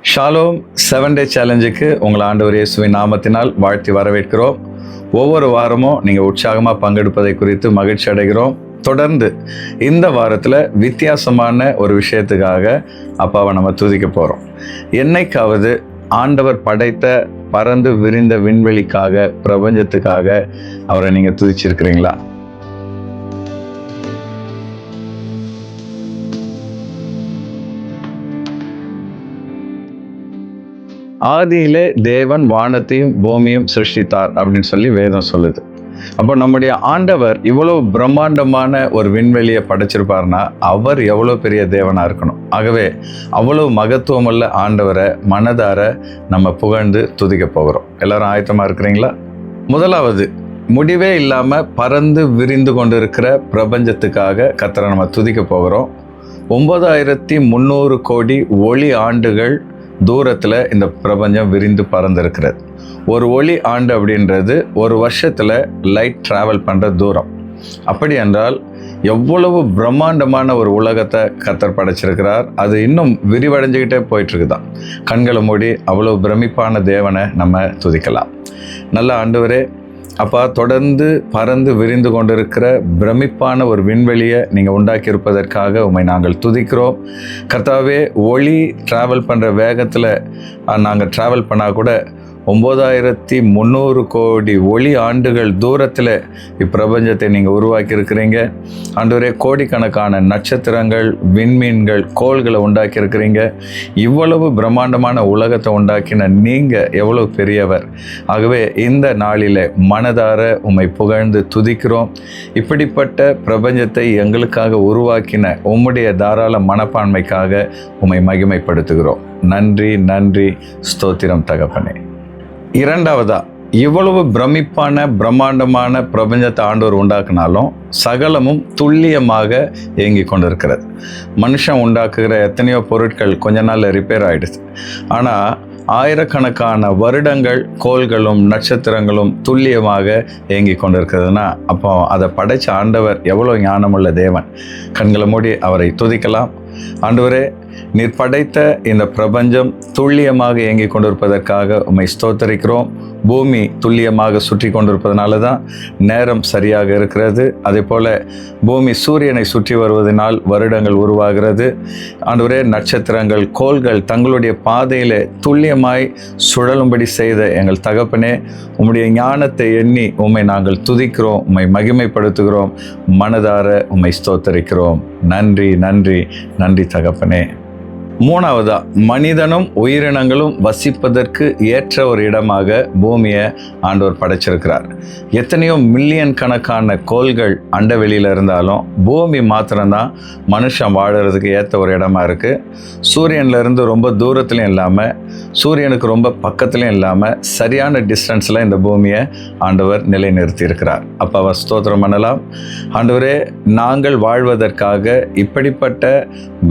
Shalom 7 டே சேலஞ்சுக்கு உங்களை ஆண்டவர் இயேசுவின் நாமத்தினால் வாழ்த்தி வரவேற்கிறோம். ஒவ்வொரு வாரமும் நீங்கள் உற்சாகமாக பங்கெடுப்பதை குறித்து மகிழ்ச்சி அடைகிறோம். தொடர்ந்து இந்த வாரத்தில் வித்தியாசமான ஒரு விஷயத்துக்காக அப்பாவை நம்ம துதிக்க போகிறோம். என்னைக்காவது ஆண்டவர் படைத்த பறந்து விரிந்த விண்வெளிக்காக, பிரபஞ்சத்துக்காக அவரை நீங்கள் துதிச்சிருக்கிறீங்களா? ஆதியிலே தேவன் வானத்தையும் பூமியும் சிருஷ்டித்தார் அப்படின்னு சொல்லி வேதம் சொல்லுது. அப்போ நம்முடைய ஆண்டவர் இவ்வளவு பிரம்மாண்டமான ஒரு விண்வெளியை படைச்சிருப்பார்னா அவர் எவ்வளோ பெரிய தேவனாக இருக்கணும். ஆகவே அவ்வளவு மகத்துவமுள்ள ஆண்டவரை மனதார நம்ம புகழ்ந்து துதிக்க போகிறோம். எல்லாரும் ஆயத்தமாக இருக்கிறீங்களா? முதலாவது, முடிவே இல்லாமல் பறந்து விரிந்து கொண்டிருக்கிற பிரபஞ்சத்துக்காக கர்த்தரை நம்ம துதிக்க போகிறோம். 9300 கோடி ஒளி ஆண்டுகள் தூரத்தில் இந்த பிரபஞ்சம் விரிந்து பறந்திருக்கிறது. ஒரு ஒளி ஆண்டு அப்படின்றது ஒரு வருஷத்தில் லைட் ட்ராவல் பண்ணுற தூரம். அப்படி என்றால் எவ்வளவு பிரம்மாண்டமான ஒரு உலகத்தை கர்த்தர் படைச்சிருக்கிறார். அது இன்னும் விரிவடைஞ்சுக்கிட்டே போயிட்டுருக்குதான். கண்களை மூடி அவ்வளோ பிரமிப்பான தேவனை நம்ம துதிக்கலாம். நல்ல ஆண்டவரே, அப்பா, தொடர்ந்து பறந்து விரிந்து கொண்டிருக்கிற பிரமிப்பான ஒரு விண்வெளியை நீங்கள் உண்டாக்கியிருப்பதற்காக உம்மை நாங்கள் துதிக்கிறோம். கர்த்தாவே, ஒளி ட்ராவல் பண்ணுற வேகத்தில் நாங்கள் ட்ராவல் பண்ணால் கூட 9300 கோடி ஒளி ஆண்டுகள் தூரத்தில் இப்பிரபஞ்சத்தை நீங்கள் உருவாக்கியிருக்கிறீங்க. ஆண்டவரே, கோடிக்கணக்கான நட்சத்திரங்கள், விண்மீன்கள், கோள்களை உண்டாக்கியிருக்கிறீங்க. இவ்வளவு பிரம்மாண்டமான உலகத்தை உண்டாக்கின நீங்கள் எவ்வளவு பெரியவர். ஆகவே இந்த நாளில் மனதார உம்மை புகழ்ந்து துதிக்கிறோம். இப்படிப்பட்ட பிரபஞ்சத்தை எங்களுக்காக உருவாக்கின உம்முடைய தாராள மனப்பான்மைக்காக உம்மை மகிமைப்படுத்துகிறோம். நன்றி, நன்றி, ஸ்தோத்திரம் தகப்பனே. இரண்டாவதா, இவ்வளவு பிரம்மாண்டமான பிரபஞ்சத்தை ஆண்டவர் உண்டாக்குனாலும் சகலமும் துல்லியமாக இயங்கி கொண்டிருக்கிறது. மனுஷன் உண்டாக்குகிற எத்தனையோ பொருட்கள் கொஞ்ச நாள் ரிப்பேர் ஆகிடுது. ஆனால் ஆயிரக்கணக்கான வருடங்கள் கோள்களும் நட்சத்திரங்களும் துல்லியமாக இயங்கி கொண்டிருக்கிறதுனா அப்போ அதை படைச்ச ஆண்டவர் எவ்வளோ ஞானமுள்ள தேவன். கண்களை மூடி அவரை துதிக்கலாம். ஆண்டவரே, நீர் படைத்த இந்த பிரபஞ்சம் துல்லியமாக இயங்கி கொண்டிருப்பதற்காக உம்மை ஸ்தோத்தரிக்கிறோம். பூமி துல்லியமாக சுற்றி கொண்டிருப்பதனால தான் நேரம் சரியாக இருக்கிறது. அதே போல் பூமி சூரியனை சுற்றி வருவதனால் வருடங்கள் உருவாகிறது. ஆண்டவரே, நட்சத்திரங்கள், கோள்கள் தங்களுடைய பாதையில் துல்லியமாய் சுழலும்படி செய்த எங்கள் தகப்பனே, உம்முடைய ஞானத்தை எண்ணி உம்மை நாங்கள் துதிக்கிறோம், உம்மை மகிமைப்படுத்துகிறோம், மனதார உம்மை ஸ்தோத்தரிக்கிறோம். நன்றி, நன்றி, நன்றி தகப்பனே. மூணாவதா, மனிதனும் உயிரினங்களும் வசிப்பதற்கு ஏற்ற ஒரு இடமாக பூமியை ஆண்டவர் படைச்சிருக்கிறார். எத்தனையோ மில்லியன் கணக்கான கோள்கள் அண்டவெளியில் இருந்தாலும் பூமி மாத்திரம்தான் மனுஷன் வாழறதுக்கு ஏற்ற ஒரு இடமா இருக்குது. சூரியன்லேருந்து ரொம்ப தூரத்துலையும் இல்லாமல் சூரியனுக்கு ரொம்ப பக்கத்துலையும் இல்லாமல் சரியான டிஸ்டன்ஸில் இந்த பூமியை ஆண்டவர் நிலைநிறுத்தி இருக்கிறார். அப்போ அவர் ஸ்தோத்திரம் பண்ணலாம். ஆண்டவரே, நாங்கள் வாழ்வதற்காக இப்படிப்பட்ட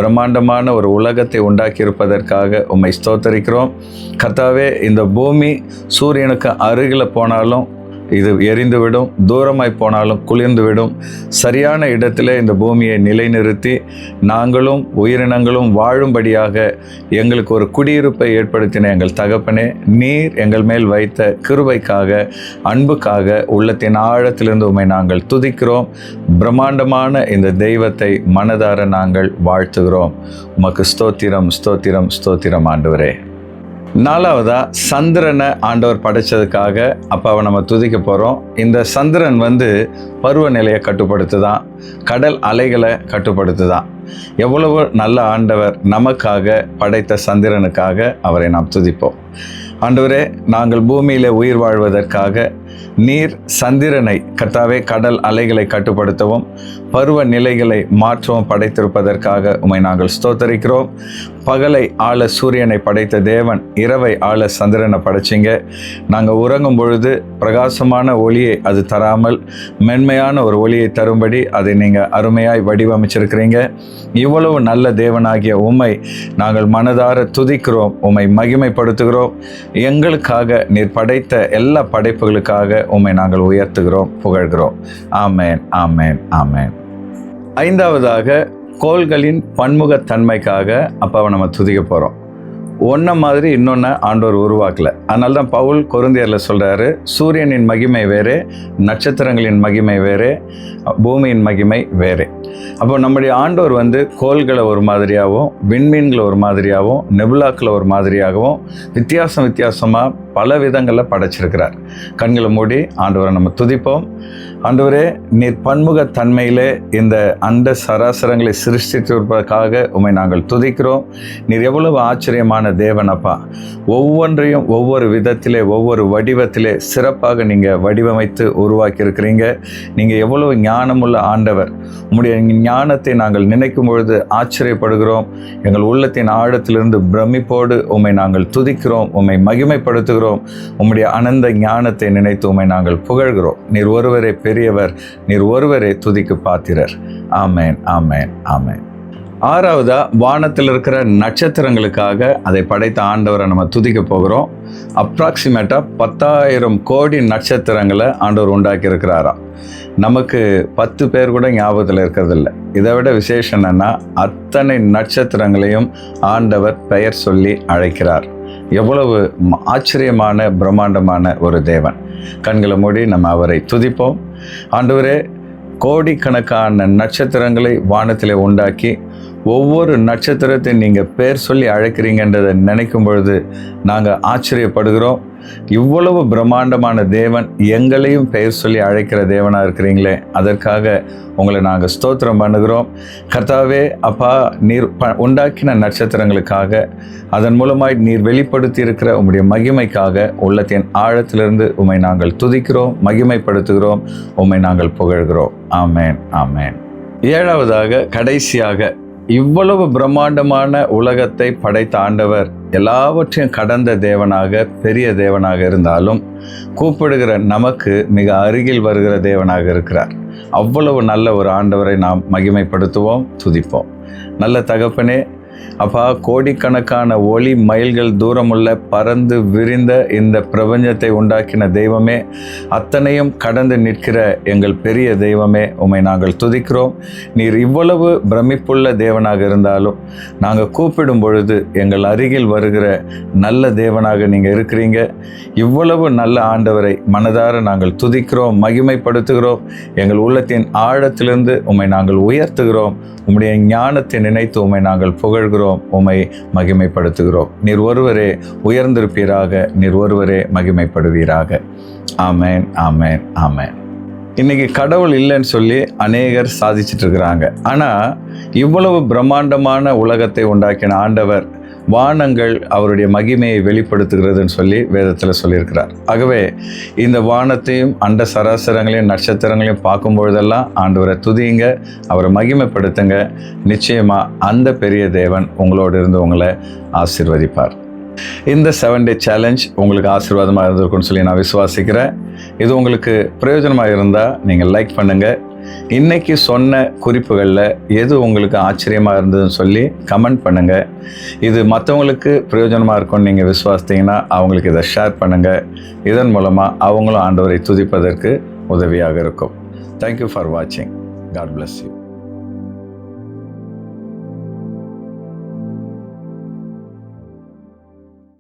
பிரம்மாண்டமான ஒரு உலகத்தை உண்டாக்கி இருப்பதற்காக உம்மை ஸ்தோத்தரிக்கிறோம். கர்த்தாவே, இந்த பூமி சூரியனுக்கு அருகில் போனாலும் இது எரிந்துவிடும், தூரமாய் போனாலும் குளிர்ந்துவிடும். சரியான இடத்துல இந்த பூமியை நிலைநிறுத்தி நாங்களும் உயிரினங்களும் வாழும்படியாக எங்களுக்கு ஒரு குடியிருப்பை ஏற்படுத்தின எங்கள் தகப்பனே, நீர் எங்கள் மேல் வைத்த கிருபைக்காக, அன்புக்காக உள்ளத்தின் ஆழத்திலிருந்து உம்மை நாங்கள் துதிக்கிறோம். பிரம்மாண்டமான இந்த தெய்வத்தை மனதார நாங்கள் வாழ்த்துகிறோம். உமக்கு ஸ்தோத்திரம், ஸ்தோத்திரம், ஸ்தோத்திரம் ஆண்டவரே. நாலாவதா, சந்திரனை ஆண்டவர் படைச்சதுக்காக அப்பாவை நம்ம துதிக்க போகிறோம். இந்த சந்திரன் பருவநிலையை கட்டுப்படுத்துதான், கடல் அலைகளை கட்டுப்படுத்துதான். எவ்வளவு நல்ல ஆண்டவர் நமக்காக படைத்த சந்திரனுக்காக அவரை நாம் துதிப்போம். ஆண்டவரே, நாங்கள் பூமியில் உயிர் வாழ்வதற்காக நீர் சந்திரனை, கர்த்தாவே, கடல் அலைகளை கட்டுப்படுத்தவும் பருவ நிலைகளை மாற்றவும் படைத்திருப்பதற்காக உம்மை நாங்கள் ஸ்தோத்தரிக்கிறோம். பகலை ஆள சூரியனை படைத்த தேவன் இரவை ஆள சந்திரனை படைச்சிங்க. நாங்கள் உறங்கும் பொழுது பிரகாசமான ஒளியை அது தராமல் மென்மையான ஒரு ஒளியை தரும்படி அதை நீங்கள் அருமையாய் வடிவமைச்சிருக்கிறீங்க. இவ்வளவு நல்ல தேவனாகிய உம்மை நாங்கள் மனதார துதிக்கிறோம், உம்மை மகிமைப்படுத்துகிறோம். எங்களுக்காக நீர் படைத்த எல்லா படைப்புகளுக்காக உம்மை நாங்கள் உயர்த்துகிறோம், புகழ்கிறோம். ஆமேன், ஆமேன், ஆமேன். ஐந்தாவதாக, கோள்களின் பன்முகத்தன்மைக்காக அப்பாவை நம்ம துதிக்க போகிறோம். ஒன்றை மாதிரி இன்னொன்று ஆண்டவர் உருவாக்கலை. அதனால தான் பவுல் கொரிந்தியரில் சொல்கிறாரு, சூரியனின் மகிமை வேறே, நட்சத்திரங்களின் மகிமை வேறே, பூமியின் மகிமை வேறே. அப்போ நம்முடைய ஆண்டவர் கோள்களை ஒரு மாதிரியாகவும், விண்மீன்களை ஒரு மாதிரியாகவும், நெபுலாக்களை ஒரு மாதிரியாகவும் வித்தியாசமாக பல விதங்களில் படைச்சிருக்கிறார். கண்களை மூடி ஆண்டவரை நம்ம துதிப்போம். ஆண்டவரே, நீர் பன்முகத்தன்மையிலே இந்த அண்ட சராசரங்களை சிருஷ்டித்திருப்பதற்காக உம்மை நாங்கள் துதிக்கிறோம். நீர் எவ்வளவு ஆச்சரியமான தேவனப்பா. ஒவ்வொன்றையும் ஒவ்வொரு விதத்திலே, ஒவ்வொரு வடிவத்திலே சிறப்பாக நீங்கள் வடிவமைத்து உருவாக்கி இருக்கிறீங்க. நீங்கள் எவ்வளவு ஞானமுள்ள ஆண்டவர். உம்முடைய ஞானத்தை நாங்கள் நினைக்கும் பொழுது ஆச்சரியப்படுகிறோம். எங்கள் உள்ளத்தின் ஆழத்திலிருந்து பிரமிப்போடு உம்மை நாங்கள் துதிக்கிறோம், உம்மை மகிமைப்படுத்துகிறோம். உம்முடைய அனந்த ஞானத்தை நினைத்து உம்மை நாங்கள் புகழ்கிறோம். நீர் ஒருவரே பெரியவர், நீர் ஒருவரே துதிக்கு பாத்திரர். ஆமேன், ஆமேன், ஆமேன். ஆறாவதா, வானத்தில் இருக்கிற நட்சத்திரங்களுக்காக அதை படைத்த ஆண்டவரை நம்ம துதிக்க போகிறோம். அப்ராக்சிமேட்டாக 10,000 கோடி நட்சத்திரங்களை ஆண்டவர் உண்டாக்கி இருக்கிறாராம். நமக்கு 10 பேர் கூட ஞாபகத்தில் இருக்கிறதில்ல. இதை விட விசேஷம் என்னன்னா, அத்தனை நட்சத்திரங்களையும் ஆண்டவர் பெயர் சொல்லி அழைக்கிறார். எவ்வளவு ஆச்சரியமான பிரம்மாண்டமான ஒரு தேவன். கண்களை மூடி நம்ம அவரை துதிப்போம். ஆண்டவரே, கோடிக்கணக்கான நட்சத்திரங்களை வானத்திலே உண்டாக்கி ஒவ்வொரு நட்சத்திரத்தை நீங்கள் பேர் சொல்லி அழைக்கிறீங்கன்றதை நினைக்கும் பொழுது நாங்கள் ஆச்சரியப்படுகிறோம். இவ்வளவு பிரம்மாண்டமான தேவன் எங்களையும் பெயர் சொல்லி அழைக்கிற தேவனாக இருக்கிறீங்களே, அதற்காக உங்களை நாங்கள் ஸ்தோத்திரம் பண்ணுகிறோம். கர்த்தாவே, அப்பா, நீர் உண்டாக்கின நட்சத்திரங்களுக்காக, அதன் மூலமாய் நீர் வெளிப்படுத்தி இருக்கிற உம்முடைய மகிமைக்காக உள்ளத்தின் ஆழத்திலிருந்து உம்மை நாங்கள் துதிக்கிறோம், மகிமைப்படுத்துகிறோம், உம்மை நாங்கள் புகழ்கிறோம். ஆமேன், ஆமேன். ஏழாவதாக, கடைசியாக, இவ்வளவு பிரம்மாண்டமான உலகத்தை படைத்த ஆண்டவர் எல்லாவற்றையும் கடந்த தேவனாக, பெரிய தேவனாக இருந்தாலும் கூப்பிடுகிற நமக்கு மிக அருகில் வருகிற தேவனாக இருக்கிறார். அவ்வளவு நல்ல ஒரு ஆண்டவரை நாம் மகிமைப்படுத்துவோம், துதிப்போம். நல்ல தகப்பனே, அப்பா, கோடிக்கணக்கான ஒளி மைல்கள் தூரமுள்ள பறந்து விரிந்த இந்த பிரபஞ்சத்தை உண்டாக்கின தெய்வமே, அத்தனையும் கடந்து நிற்கிற எங்கள் பெரிய தெய்வமே, உம்மை நாங்கள் துதிக்கிறோம். நீர் இவ்வளவு பிரமிப்புள்ள தேவனாக இருந்தாலும் நாங்கள் கூப்பிடும் பொழுது எங்கள் அருகில் வருகிற நல்ல தேவனாக நீங்கள் இருக்கிறீங்க. இவ்வளவு நல்ல ஆண்டவரை மனதார நாங்கள் துதிக்கிறோம், மகிமைப்படுத்துகிறோம். எங்கள் உள்ளத்தின் ஆழத்திலிருந்து உம்மை நாங்கள் உயர்த்துகிறோம். உம்முடைய ஞானத்தை நினைத்து உம்மை நாங்கள் புகழ்கிறோம், உம்மை மகிமைப்படுத்துகிறோம். நீர் ஒருவரே உயர்ந்திருப்பீராக, நீர் ஒருவரே மகிமைப்படுவீராக. ஆமேன், ஆமேன், ஆமேன். இன்னைக்கு கடவுள் இல்லைன்னு சொல்லி அநேகர் சாதிச்சுட்டு இருக்கிறாங்க. ஆனால் இவ்வளவு பிரம்மாண்டமான உலகத்தை உண்டாக்கின ஆண்டவர் வானங்கள் அவருடைய மகிமையை வெளிப்படுத்துகிறதுன்னு சொல்லி வேதத்தில் சொல்லியிருக்கிறார். ஆகவே இந்த வானத்தையும் அண்ட சராசரங்களையும் நட்சத்திரங்களையும் பார்க்கும் பொழுதெல்லாம் ஆண்டவரை துதியுங்க, அவரை மகிமைப்படுத்துங்க. நிச்சயமாக அந்த பெரிய தேவன் உங்களோடு இருந்து உங்களை ஆசீர்வதிப்பார். இந்த 7 Day சேலஞ்ச் உங்களுக்கு ஆசீர்வாதமாக இருந்திருக்குன்னு சொல்லி நான் விசுவாசிக்கிறேன். இது உங்களுக்கு பிரயோஜனமாக இருந்தால் நீங்கள் லைக் பண்ணுங்கள். இன்னைக்கு சொன்ன குறிப்புகளில் எது உங்களுக்கு ஆச்சரியமாக இருந்ததுன்னு சொல்லி கமெண்ட் பண்ணுங்கள். இது மற்றவங்களுக்கு பிரயோஜனமாக இருக்கும்னு நீங்கள் விசுவாசித்தீங்கன்னா அவங்களுக்கு இதை ஷேர் பண்ணுங்கள். இதன் மூலமாக அவங்களும் ஆண்டவரை துதிப்பதற்கு உதவியாக இருக்கும். தேங்க்யூ ஃபார் வாட்சிங். God bless you.